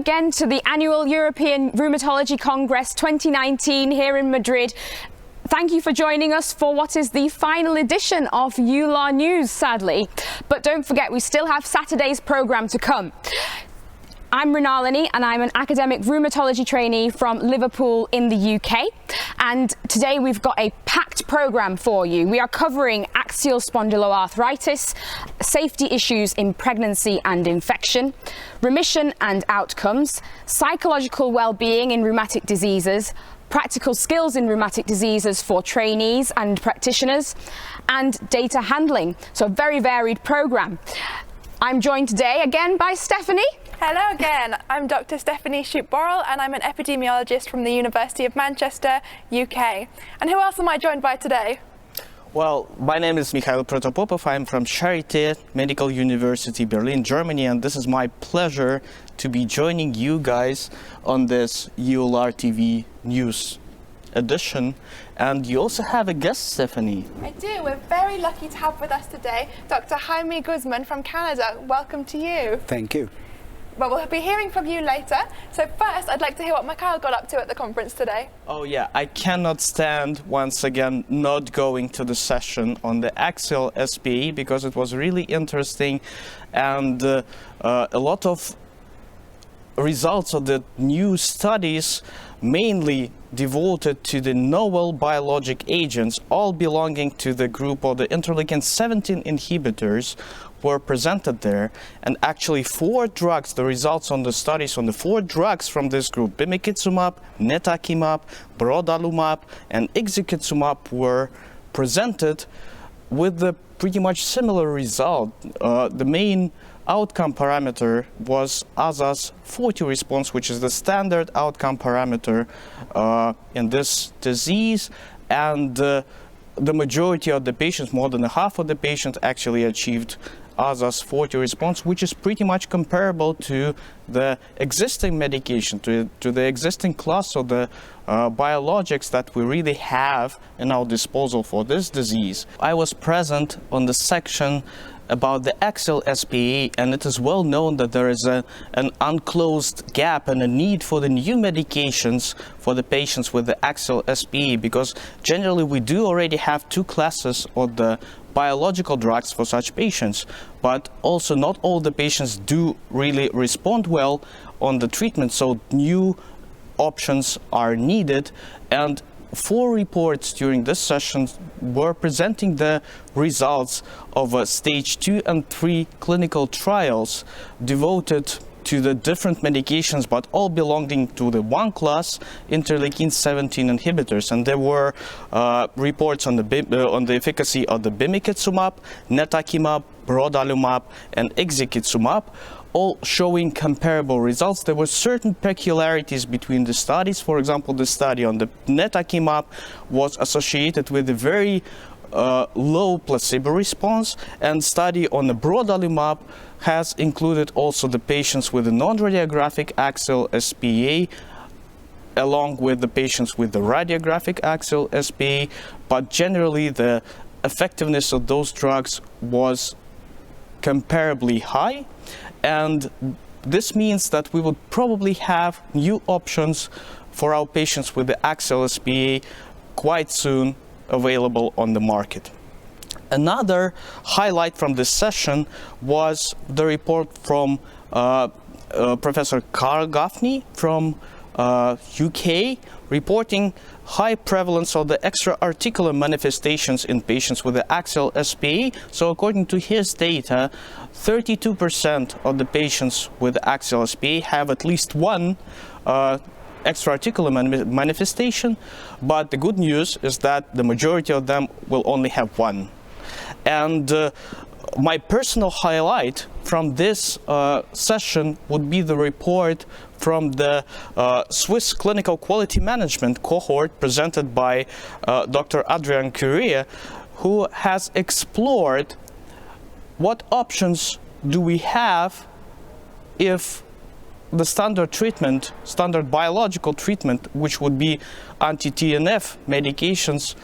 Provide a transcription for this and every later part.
again to the annual European Rheumatology Congress 2019 here in Madrid. Thank you for joining us for what is the final edition of Eular News, sadly. But don't forget, we still have Saturday's programme to come. I'm Rheumatology and I'm an academic rheumatology trainee from Liverpool in the UK. And today we've got a packed programme for you. We are covering axial spondyloarthritis, safety issues in pregnancy and infection, remission and outcomes, psychological well-being in rheumatic diseases, practical skills in rheumatic diseases for trainees and practitioners, and data handling. So a very varied programme. I'm joined today again by Stephanie. Hello again, I'm Dr. Stephanie Shoup-Borrell and I'm an epidemiologist from the University of Manchester, UK. And who else am I joined by today? Well, my name is Mikhail Protopopov. I'm from Charité Medical University, Berlin, Germany, and this is my pleasure to be joining you guys on this Eular TV news edition. And you also have a guest, Stephanie. I do. We're very lucky to have with us today Dr. Jaime Guzman from Canada. Welcome to you. Thank you. Well, we'll be hearing from you later. So first, I'd like to hear what Mikhail got up to at the conference today. Oh yeah, I cannot stand, once again, not going to the session on the Axial SPE because it was really interesting and a lot of results of the new studies mainly devoted to the novel biologic agents, all belonging to the group of the interleukin-17 inhibitors, were presented there. And actually 4 drugs, the results on the studies on the 4 drugs from this group, bimekizumab, netakimab, brodalumab and ixekizumab, were presented with the pretty much similar result. The main outcome parameter was ASAS 40 response, which is the standard outcome parameter in this disease, and the majority of the patients, more than half of the patients, actually achieved ASAS 40 response, which is pretty much comparable to the existing medication, to the existing class of the biologics that we really have in our disposal for this disease. I was present on the section about the Axial SPE, and it is well known that there is an unclosed gap and a need for the new medications for the patients with the Axial SPE, because generally we do already have 2 classes of the biological drugs for such patients, but also not all the patients do really respond well on the treatment, so new options are needed. And 4 reports during this session were presenting the results of stage 2 and 3 clinical trials devoted to the different medications, but all belonging to the one class, interleukin-17 inhibitors. And there were reports on the efficacy of the bimekizumab, netakimab, brodalumab and ixekizumab, all showing comparable results. There were certain peculiarities between the studies. For example, the study on the netakimab was associated with a very low placebo response, and study on the brodalumab has included also the patients with the non-radiographic axial SPE along with the patients with the radiographic axial SPE, but generally the effectiveness of those drugs was comparably high, and this means that we would probably have new options for our patients with the axial SPE quite soon available on the market. Another highlight from this session was the report from Professor Carl Gaffney from UK, reporting high prevalence of the extra-articular manifestations in patients with the axial SPE. So according to his data, 32% of the patients with the axial SPE have at least one extra-articular manifestation, but the good news is that the majority of them will only have one. And my personal highlight from this session would be the report from the Swiss Clinical Quality Management cohort presented by Dr. Adrian Curie, who has explored what options do we have if the standard treatment, standard biological treatment, which would be anti-TNF medications,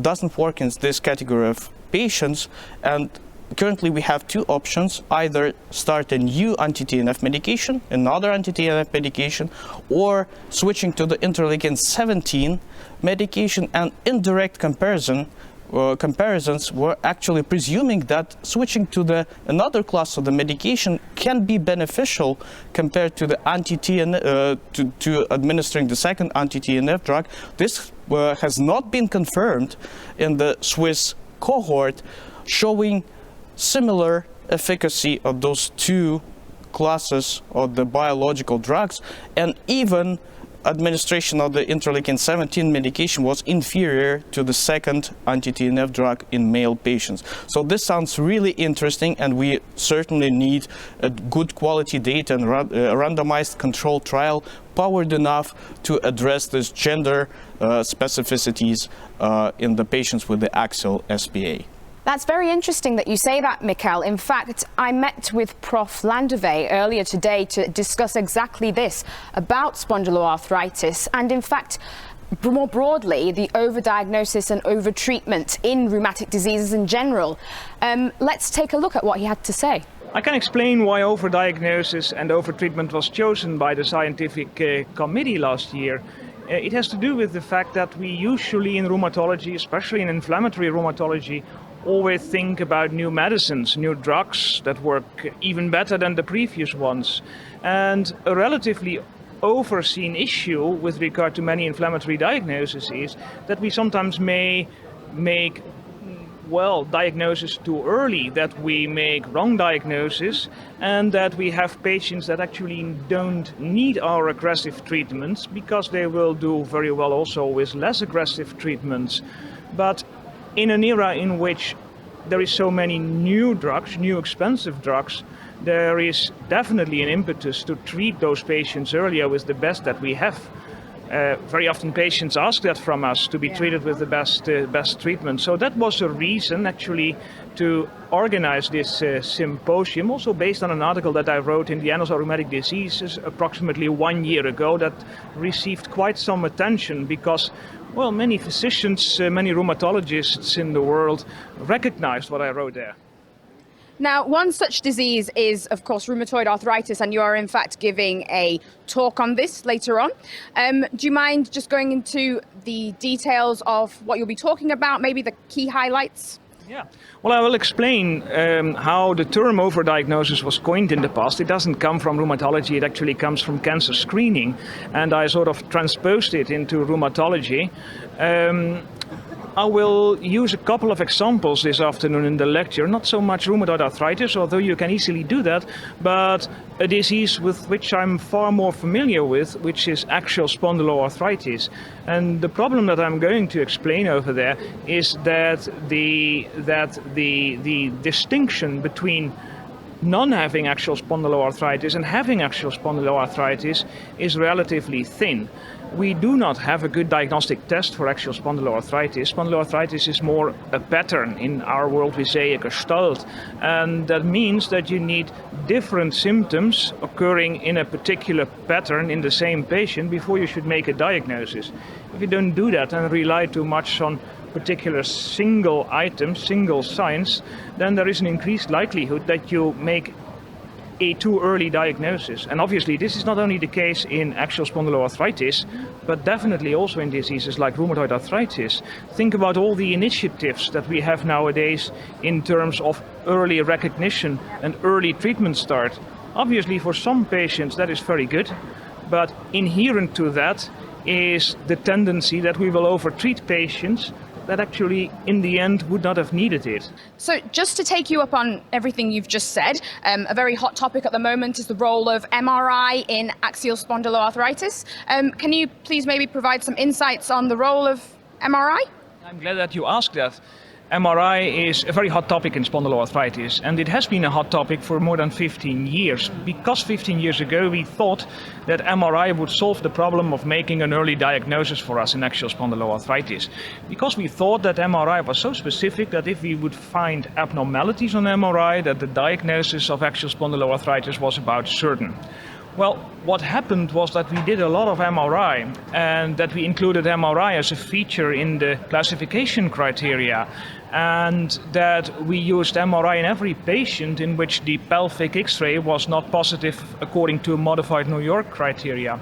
doesn't work in this category of patients, and currently we have two options: either start a new anti-TNF medication, another anti-TNF medication, or switching to the interleukin-17 medication. And indirect comparisons were actually presuming that switching to another class of the medication can be beneficial compared to the anti-TNF, to administering the second anti-TNF drug. This has not been confirmed in the Swiss cohort, showing similar efficacy of those two classes of the biological drugs, and even administration of the interleukin-17 medication was inferior to the second anti-TNF drug in male patients. So this sounds really interesting, and we certainly need a good quality data and a randomized controlled trial powered enough to address these gender specificities in the patients with the Axial SPE. That's very interesting that you say that, Mikkel. In fact, I met with Prof. Landeve earlier today to discuss exactly this, about spondyloarthritis, and in fact, more broadly, the overdiagnosis and overtreatment in rheumatic diseases in general. Let's take a look at what he had to say. I can explain why overdiagnosis and overtreatment was chosen by the scientific committee last year. It has to do with the fact that we usually in rheumatology, especially in inflammatory rheumatology, always think about new medicines, new drugs that work even better than the previous ones. And a relatively overseen issue with regard to many inflammatory diagnoses is that we sometimes may make diagnosis too early, that we make wrong diagnosis, and that we have patients that actually don't need our aggressive treatments because they will do very well also with less aggressive treatments. But in an era in which there is so many new drugs, new expensive drugs, there is definitely an impetus to treat those patients earlier with the best that we have. Very often patients ask that from us, to be treated with the best treatment. So that was a reason actually to organize this symposium, also based on an article that I wrote in the Annals of Rheumatic Diseases approximately 1 year ago that received quite some attention because, well, many physicians, many rheumatologists in the world recognized what I wrote there. Now, one such disease is, of course, rheumatoid arthritis, and you are in fact giving a talk on this later on. Do you mind just going into the details of what you'll be talking about, maybe the key highlights? Yeah, well, I will explain how the term overdiagnosis was coined in the past. It doesn't come from rheumatology, it actually comes from cancer screening, and I sort of transposed it into rheumatology. I will use a couple of examples this afternoon in the lecture, not so much rheumatoid arthritis, although you can easily do that, but a disease with which I'm far more familiar with, which is axial spondyloarthritis. And the problem that I'm going to explain over there is that the distinction between non-having axial spondyloarthritis and having axial spondyloarthritis is relatively thin. We do not have a good diagnostic test for axial spondyloarthritis. Spondyloarthritis is more a pattern. In our world we say a gestalt, and that means that you need different symptoms occurring in a particular pattern in the same patient before you should make a diagnosis. If you don't do that and rely too much on particular single items, single signs, then there is an increased likelihood that you make a too early diagnosis. And obviously this is not only the case in axial spondyloarthritis, but definitely also in diseases like rheumatoid arthritis. Think about all the initiatives that we have nowadays in terms of early recognition and early treatment start. Obviously for some patients that is very good, but inherent to that is the tendency that we will overtreat patients that actually in the end would not have needed it. So just to take you up on everything you've just said, a very hot topic at the moment is the role of MRI in axial spondyloarthritis. Can you please maybe provide some insights on the role of MRI? I'm glad that you asked that. MRI is a very hot topic in spondyloarthritis, and it has been a hot topic for more than 15 years. Because 15 years ago we thought that MRI would solve the problem of making an early diagnosis for us in axial spondyloarthritis. Because we thought that MRI was so specific that if we would find abnormalities on MRI, that the diagnosis of axial spondyloarthritis was about certain. Well, what happened was that we did a lot of MRI, and that we included MRI as a feature in the classification criteria, and that we used MRI in every patient in which the pelvic X-ray was not positive according to modified New York criteria.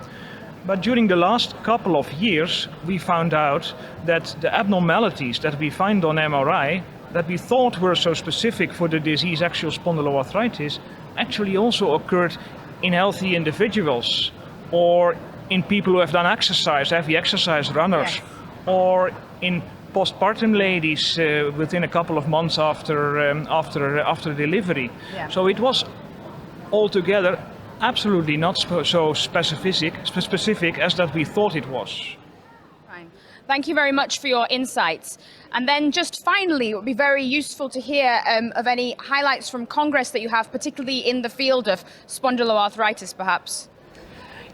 But during the last couple of years, we found out that the abnormalities that we find on MRI, that we thought were so specific for the disease axial spondyloarthritis, actually also occurred in healthy individuals, or in people who have done exercise, heavy exercise runners, Yes. or in postpartum ladies within a couple of months after delivery. Yeah. So it was altogether absolutely not so specific as that we thought it was. Fine. Thank you very much for your insights. And then just finally, it would be very useful to hear of any highlights from Congress that you have, particularly in the field of spondyloarthritis, perhaps.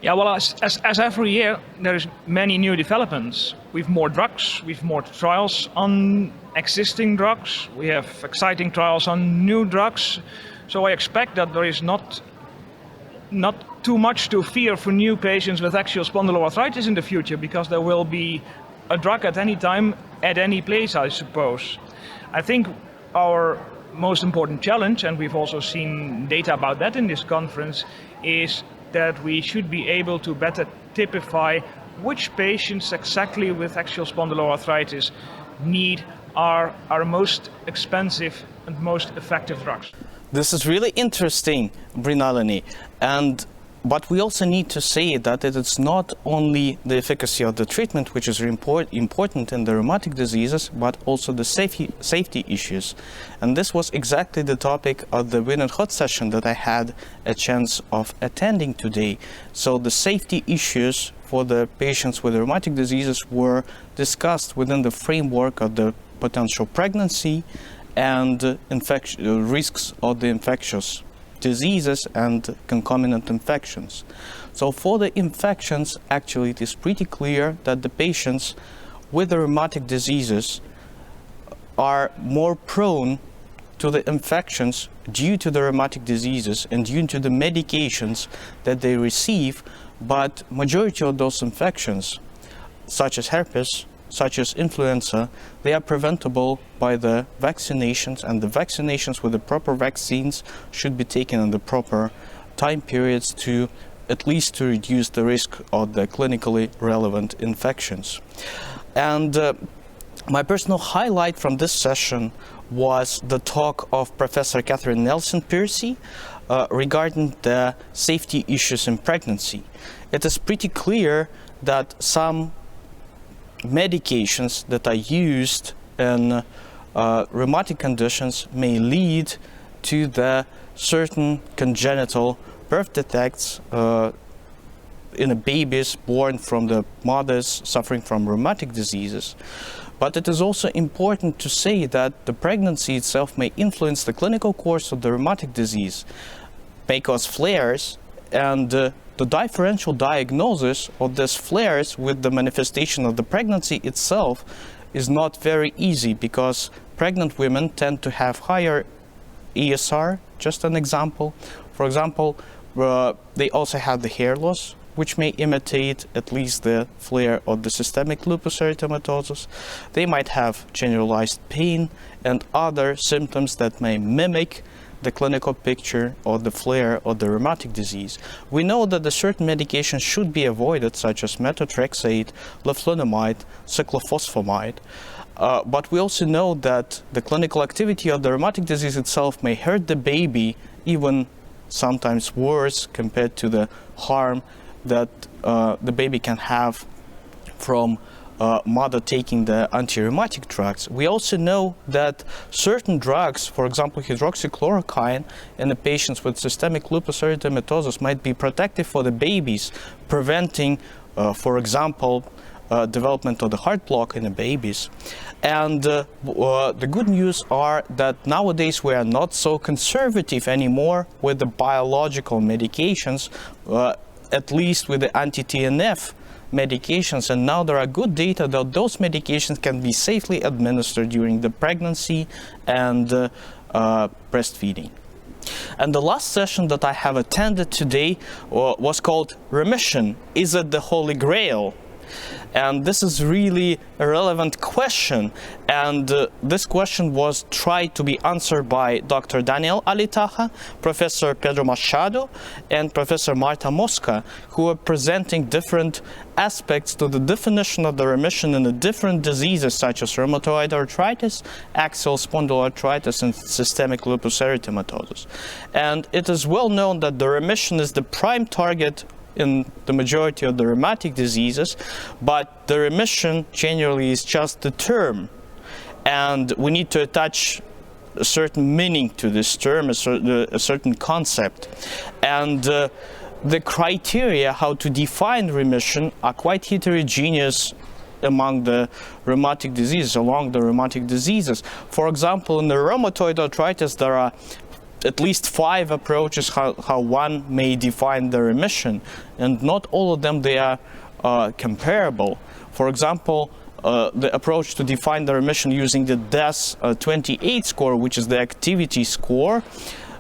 Yeah, well, as every year, there's many new developments. We've more drugs, we've more trials on existing drugs, we have exciting trials on new drugs. So I expect that there is not too much to fear for new patients with axial spondyloarthritis in the future, because there will be a drug at any time, at any place, I suppose. I think our most important challenge, and we've also seen data about that in this conference, is that we should be able to better typify which patients exactly with axial spondyloarthritis need our most expensive and most effective drugs. This is really interesting, Brinalini, but we also need to say that it is not only the efficacy of the treatment which is important in the rheumatic diseases, but also the safety issues. And this was exactly the topic of the Win and Hot session that I had a chance of attending today. So the safety issues for the patients with rheumatic diseases were discussed within the framework of the potential pregnancy and risks of the infectious diseases and concomitant infections. So for the infections, actually it is pretty clear that the patients with the rheumatic diseases are more prone to the infections due to the rheumatic diseases and due to the medications that they receive, but majority of those infections, such as herpes, such as influenza, they are preventable by the vaccinations, and the vaccinations with the proper vaccines should be taken in the proper time periods to at least to reduce the risk of the clinically relevant infections. And my personal highlight from this session was the talk of Professor Catherine Nelson-Piercy regarding the safety issues in pregnancy. It is pretty clear that some medications that are used in rheumatic conditions may lead to the certain congenital birth defects in a babies born from the mothers suffering from rheumatic diseases. But it is also important to say that the pregnancy itself may influence the clinical course of the rheumatic disease, may cause flares, and the differential diagnosis of these flares with the manifestation of the pregnancy itself is not very easy, because pregnant women tend to have higher ESR, just an example. For example, they also have the hair loss, which may imitate at least the flare of the systemic lupus erythematosus. They might have generalized pain and other symptoms that may mimic the clinical picture of the flare of the rheumatic disease. We know that the certain medications should be avoided, such as methotrexate, leflunomide, cyclophosphamide. But we also know that the clinical activity of the rheumatic disease itself may hurt the baby, even sometimes worse compared to the harm that the baby can have from mother taking the anti-rheumatic drugs. We also know that certain drugs, for example hydroxychloroquine, in the patients with systemic lupus erythematosus might be protective for the babies, preventing, for example, development of the heart block in the babies. And the good news are that nowadays we are not so conservative anymore with the biological medications, at least with the anti-TNF medications, and now there are good data that those medications can be safely administered during the pregnancy and breastfeeding. And the last session that I have attended today was called Remission, Is it the Holy Grail? And this is really a relevant question, and this question was tried to be answered by Dr. Daniel Alitaja, Professor Pedro Machado, and Professor Marta Mosca, who are presenting different aspects to the definition of the remission in the different diseases such as rheumatoid arthritis, axial spondyloarthritis, and systemic lupus erythematosus. And it is well known that the remission is the prime target in the majority of the rheumatic diseases, but the remission generally is just the term, and we need to attach a certain meaning to this term, a certain concept. And the criteria how to define remission are quite heterogeneous among the rheumatic diseases, For example, in the rheumatoid arthritis, there are at least 5 approaches how one may define the remission, and not all of them they are comparable. For example, the approach to define the remission using the DAS-28 score, which is the activity score,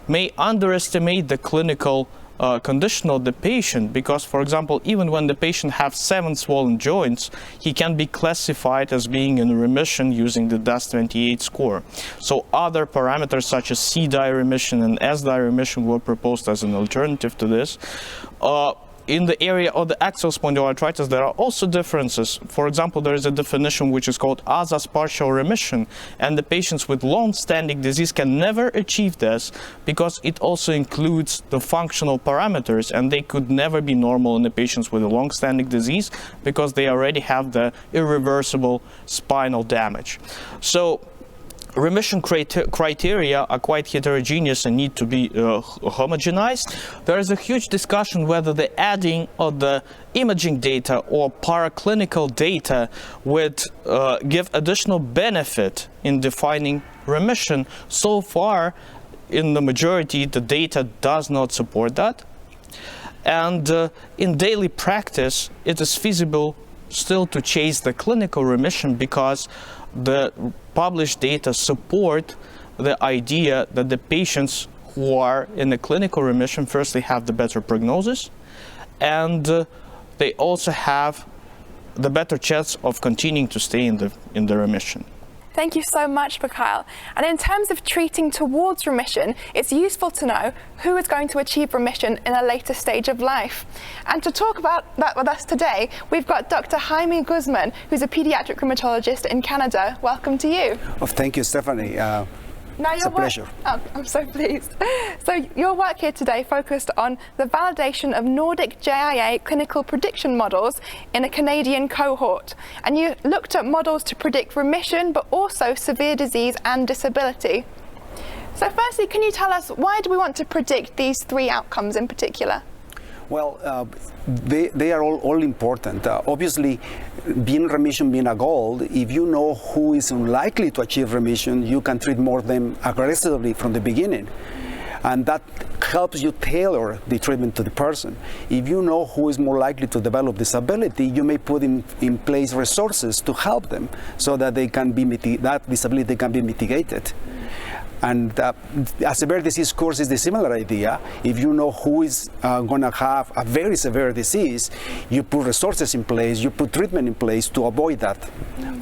may underestimate the clinical condition of the patient, because, for example, even when the patient has 7 swollen joints, he can be classified as being in remission using the DAS-28 score. So other parameters such as C-die remission and S-die remission were proposed as an alternative to this. In the area of the axial spondyloarthritis, there are also differences. For example, there is a definition which is called ASAS partial remission, and the patients with long-standing disease can never achieve this because it also includes the functional parameters, and they could never be normal in the patients with a long-standing disease because they already have the irreversible spinal damage. So remission criteria are quite heterogeneous and need to be homogenized. There is a huge discussion whether the adding of the imaging data or paraclinical data would give additional benefit in defining remission. So far, in the majority, the data does not support that. And in daily practice, it is feasible still to chase the clinical remission because the published data support the idea that the patients who are in a clinical remission firstly have the better prognosis, and they also have the better chance of continuing to stay in the remission. Thank you so much, Mikhail. And in terms of treating towards remission, it's useful to know who is going to achieve remission in a later stage of life. And to talk about that with us today, we've got Dr. Jaime Guzman, who's a pediatric rheumatologist in Canada. Welcome to you. Oh, thank you, Stephanie. It's a pleasure. Oh, I'm so pleased. So your work here today focused on the validation of Nordic JIA clinical prediction models in a Canadian cohort. And you looked at models to predict remission, but also severe disease and disability. So firstly, can you tell us, why do we want to predict these 3 outcomes in particular? Well, they are all important. Obviously, being remission being a goal, if you know who is unlikely to achieve remission, you can treat more of them aggressively from the beginning. And that helps you tailor the treatment to the person. If you know who is more likely to develop disability, you may put in place resources to help them so that they can be that disability can be mitigated. And a severe disease course is the similar idea. If you know who is going to have a very severe disease, you put resources in place, you put treatment in place to avoid that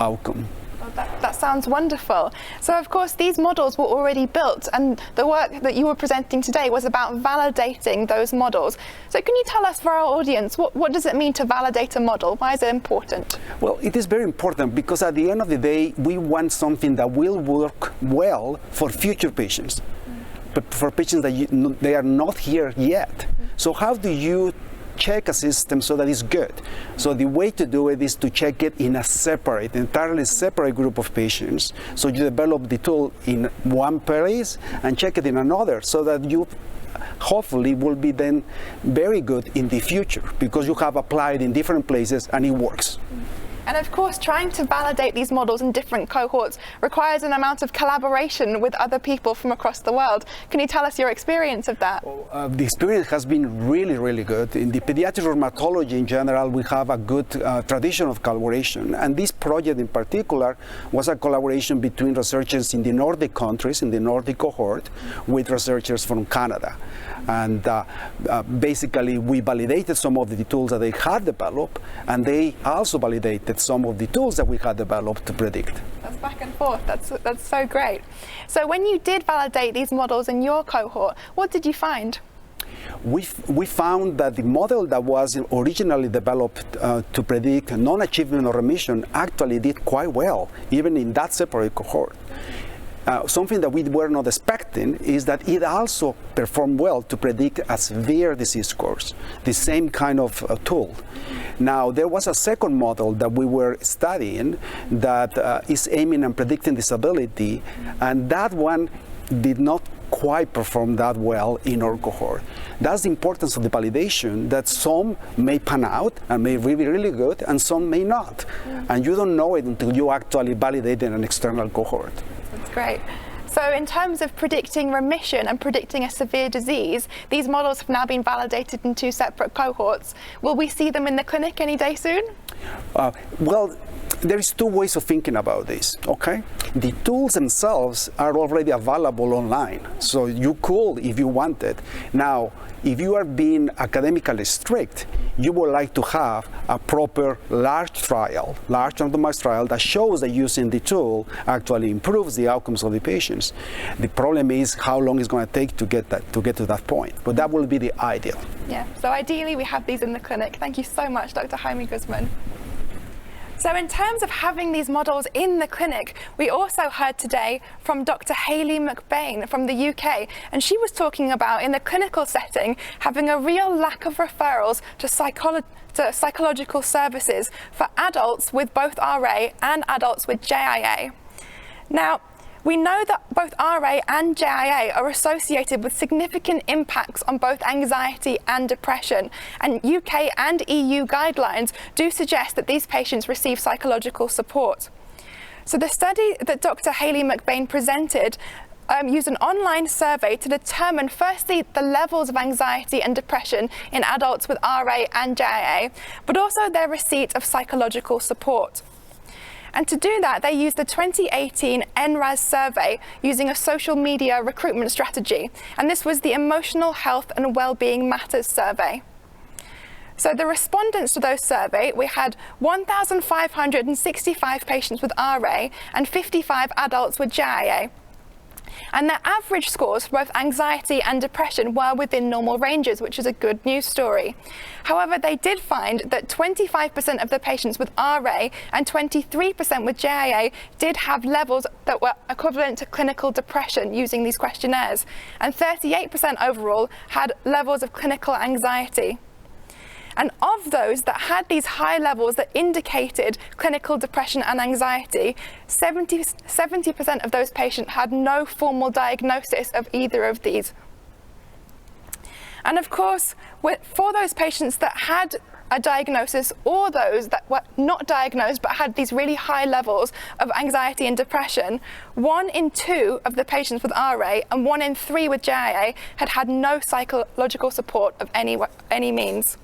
outcome. That sounds wonderful. So of course these models were already built, and the work that you were presenting today was about validating those models. So can you tell us, for our audience, what does it mean to validate a model? Why is it important? Well, it is very important because at the end of the day, we want something that will work well for future patients, but for patients that they are not here yet. So how do you check a system so that it's good? So the way to do it is to check it in a entirely separate group of patients. So you develop the tool in one place and check it in another, so that you hopefully will be then very good in the future because you have applied in different places and it works. And of course, trying to validate these models in different cohorts requires an amount of collaboration with other people from across the world. Can you tell us your experience of that? The experience has been really, really good. In the pediatric rheumatology in general, we have a good tradition of collaboration. And this project in particular was a collaboration between researchers in the Nordic countries, in the Nordic cohort, with researchers from Canada. And basically, we validated some of the tools that they had developed, and they also validated some of the tools that we had developed to predict. That's back and forth. That's so great. So when you did validate these models in your cohort, what did you find? We found that the model that was originally developed to predict non-achievement or remission actually did quite well, even in that separate cohort. Something that we were not expecting is that it also performed well to predict a severe disease course, the same kind of tool. Now, there was a second model that we were studying that is aiming at predicting disability, and that one did not quite perform that well in our cohort. That's the importance of the validation, that some may pan out and may be really good, and some may not. And you don't know it until you actually validate in an external cohort. That's great. So in terms of predicting remission and predicting a severe disease, these models have now been validated in two separate cohorts. Will we see them in the clinic any day soon? Well, there is two ways of thinking about this, okay? The tools themselves are already available online, so you could if you wanted. Now, if you are being academically strict, you would like to have a proper large randomized trial that shows that using the tool actually improves the outcomes of the patients. The problem is how long it's going to take to get to that point, but that will be the ideal. Yeah, so ideally we have these in the clinic. Thank you so much, Dr. Jaime Guzman. So in terms of having these models in the clinic, we also heard today from Dr. Hayley McBain from the UK, and she was talking about, in the clinical setting, having a real lack of referrals to psychological services for adults with both RA and adults with JIA. Now, we know that both RA and JIA are associated with significant impacts on both anxiety and depression, and UK and EU guidelines do suggest that these patients receive psychological support. So the study that Dr. Hayley McBain presented used an online survey to determine firstly the levels of anxiety and depression in adults with RA and JIA, but also their receipt of psychological support. And to do that, they used the 2018 NRAS survey using a social media recruitment strategy. And this was the Emotional Health and Wellbeing Matters survey. So the respondents to those survey, we had 1,565 patients with RA and 55 adults with JIA. And their average scores for both anxiety and depression were within normal ranges, which is a good news story. However, they did find that 25% of the patients with RA and 23% with JIA did have levels that were equivalent to clinical depression using these questionnaires, and 38% overall had levels of clinical anxiety. And of those that had these high levels that indicated clinical depression and anxiety, 70% of those patients had no formal diagnosis of either of these. And of course, for those patients that had a diagnosis, or those that were not diagnosed but had these really high levels of anxiety and depression, 1 in 2 of the patients with RA and 1 in 3 with JIA had no psychological support of any means.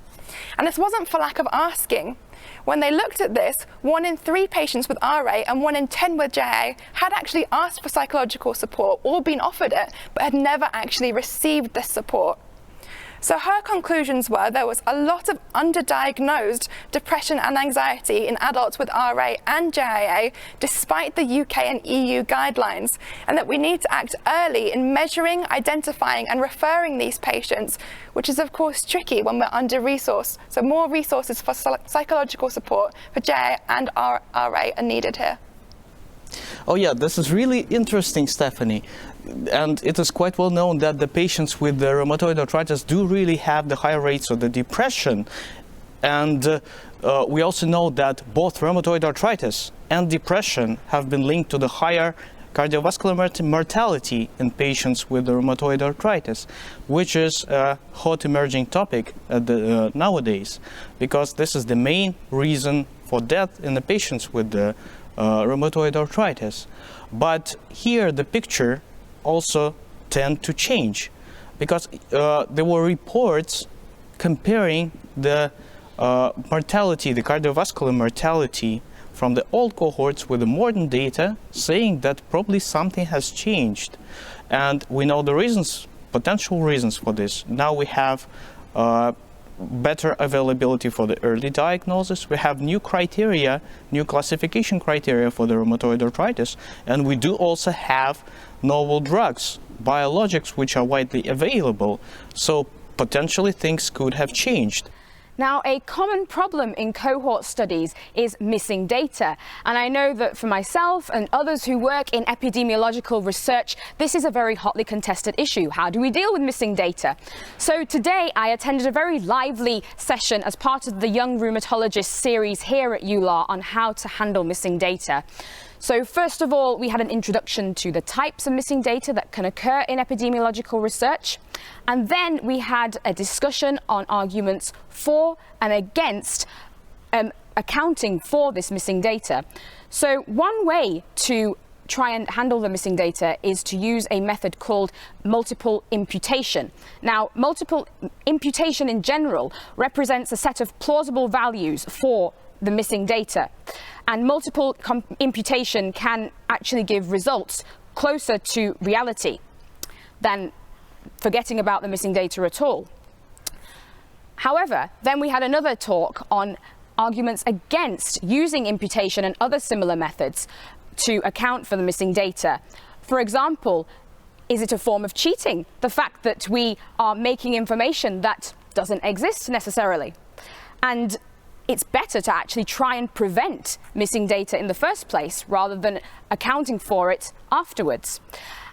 And this wasn't for lack of asking. When they looked at this, 1 in 3 patients with RA and 1 in 10 with JIA had actually asked for psychological support or been offered it, but had never actually received this support. So her conclusions were there was a lot of underdiagnosed depression and anxiety in adults with RA and JIA, despite the UK and EU guidelines, and that we need to act early in measuring, identifying and referring these patients, which is of course tricky when we're under-resourced. So more resources for psychological support for JIA and RA are needed here. Oh yeah, this is really interesting, Stephanie. And it is quite well known that the patients with the rheumatoid arthritis do really have the higher rates of the depression. And we also know that both rheumatoid arthritis and depression have been linked to the higher cardiovascular mortality in patients with the rheumatoid arthritis, which is a hot emerging topic nowadays, because this is the main reason for death in the patients with the rheumatoid arthritis. But here the picture also tend to change, because there were reports comparing the mortality, the cardiovascular mortality from the old cohorts with the modern data, saying that probably something has changed. And we know the reasons, potential reasons for this. Now we have better availability for the early diagnosis. We have new criteria, new classification criteria for the rheumatoid arthritis, and we do also have novel drugs, biologics, which are widely available. So potentially things could have changed. Now, a common problem in cohort studies is missing data. And I know that for myself and others who work in epidemiological research, this is a very hotly contested issue. How do we deal with missing data? So today I attended a very lively session as part of the Young Rheumatologist series here at Eular on how to handle missing data. So first of all, we had an introduction to the types of missing data that can occur in epidemiological research. And then we had a discussion on arguments for and against accounting for this missing data. So one way to try and handle the missing data is to use a method called multiple imputation. Now, multiple imputation in general represents a set of plausible values for the missing data. And multiple imputation can actually give results closer to reality than forgetting about the missing data at all. However, then we had another talk on arguments against using imputation and other similar methods to account for the missing data. For example, is it a form of cheating? The fact that we are making information that doesn't exist necessarily. And it's better to actually try and prevent missing data in the first place rather than accounting for it afterwards.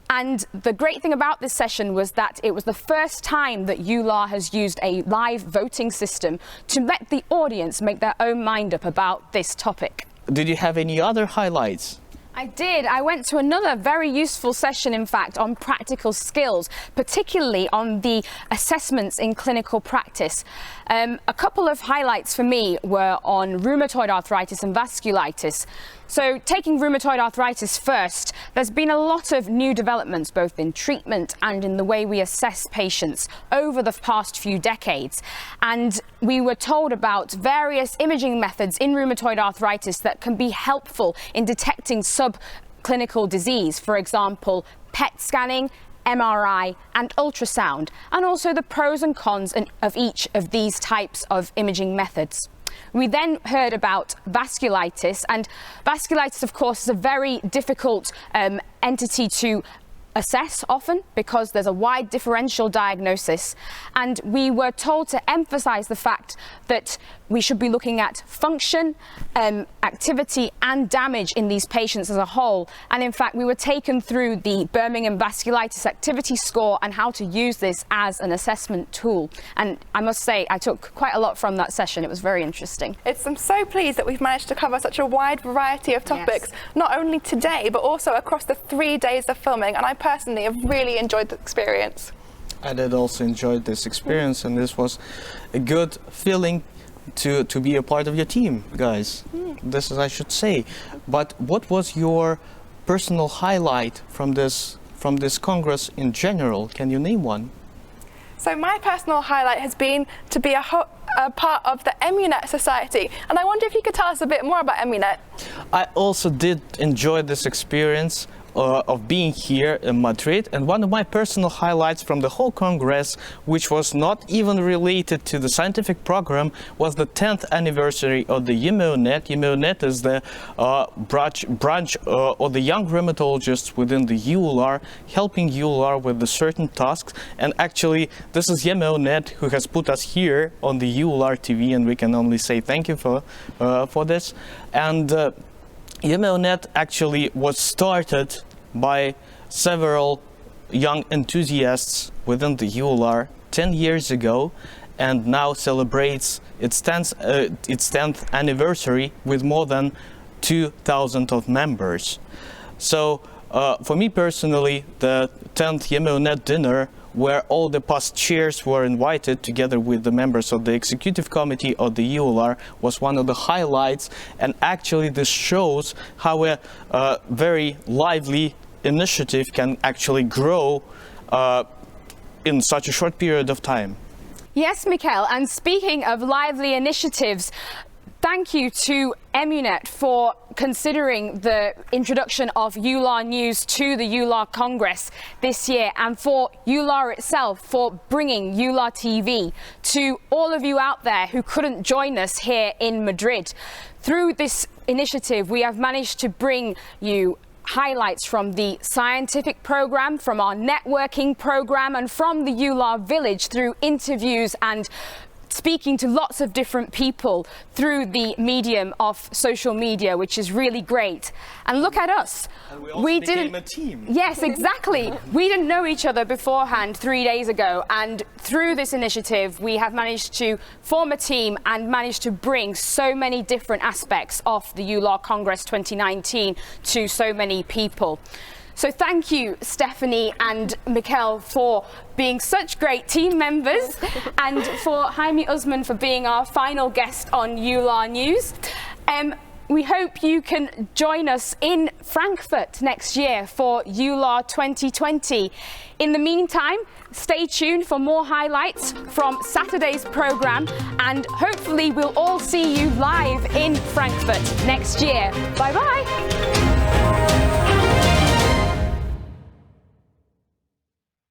And the great thing about this session was that it was the first time that Eular has used a live voting system to let the audience make their own mind up about this topic. Did you have any other highlights? I did. I went to another very useful session, in fact, on practical skills, particularly on the assessments in clinical practice. A couple of highlights for me were on rheumatoid arthritis and vasculitis. So taking rheumatoid arthritis first, there's been a lot of new developments both in treatment and in the way we assess patients over the past few decades. And we were told about various imaging methods in rheumatoid arthritis that can be helpful in detecting subclinical disease, for example, PET scanning, MRI and ultrasound, and also the pros and cons of each of these types of imaging methods. We then heard about vasculitis, and vasculitis, of course, is a very difficult entity to assess often because there's a wide differential diagnosis, and we were told to emphasize the fact that we should be looking at function, activity and damage in these patients as a whole. And in fact, we were taken through the Birmingham Vasculitis Activity Score and how to use this as an assessment tool. And I must say, I took quite a lot from that session. It was very interesting. I'm so pleased that we've managed to cover such a wide variety of topics, Yes. not only today, but also across the 3 days of filming. And I personally have really enjoyed the experience. I did also enjoy this experience, and this was a good feeling to be a part of your team, guys. This is, I should say. But what was your personal highlight from this Congress in general? Can you name one? So my personal highlight has been to be a part of the Emunet Society. And I wonder if you could tell us a bit more about Emunet. I also did enjoy this experience of being here in Madrid, and one of my personal highlights from the whole Congress, which was not even related to the scientific program, was the 10th anniversary of the EMONet. EMONet is the branch of the young rheumatologists within the Eular, helping Eular with the certain tasks. And actually, this is EMONet who has put us here on the Eular TV, and we can only say thank you for this. And EMONet actually was started by several young enthusiasts within the Eular 10 years ago, and now celebrates its 10th anniversary with more than 2,000 of members. So for me personally, the 10th EMONet dinner where all the past chairs were invited together with the members of the executive committee of the Eular, was one of the highlights. And actually this shows how a very lively initiative can actually grow in such a short period of time. Yes, Mikkel, and speaking of lively initiatives, thank you to Emunet for considering the introduction of Eular News to the Eular Congress this year, and for Eular itself for bringing Eular TV to all of you out there who couldn't join us here in Madrid. Through this initiative, we have managed to bring you highlights from the scientific program, from our networking program, and from the Eular village through interviews and speaking to lots of different people through the medium of social media, which is really great. And look at us. And we became a team. Yes, exactly. We didn't know each other beforehand 3 days ago, and through this initiative we have managed to form a team and managed to bring so many different aspects of the Eular Congress 2019 to so many people. So thank you, Stephanie and Mikkel, for being such great team members, and for Jaime Guzman for being our final guest on Eular News. We hope you can join us in Frankfurt next year for Eular 2020. In the meantime, stay tuned for more highlights from Saturday's programme, and hopefully we'll all see you live in Frankfurt next year. Bye-bye.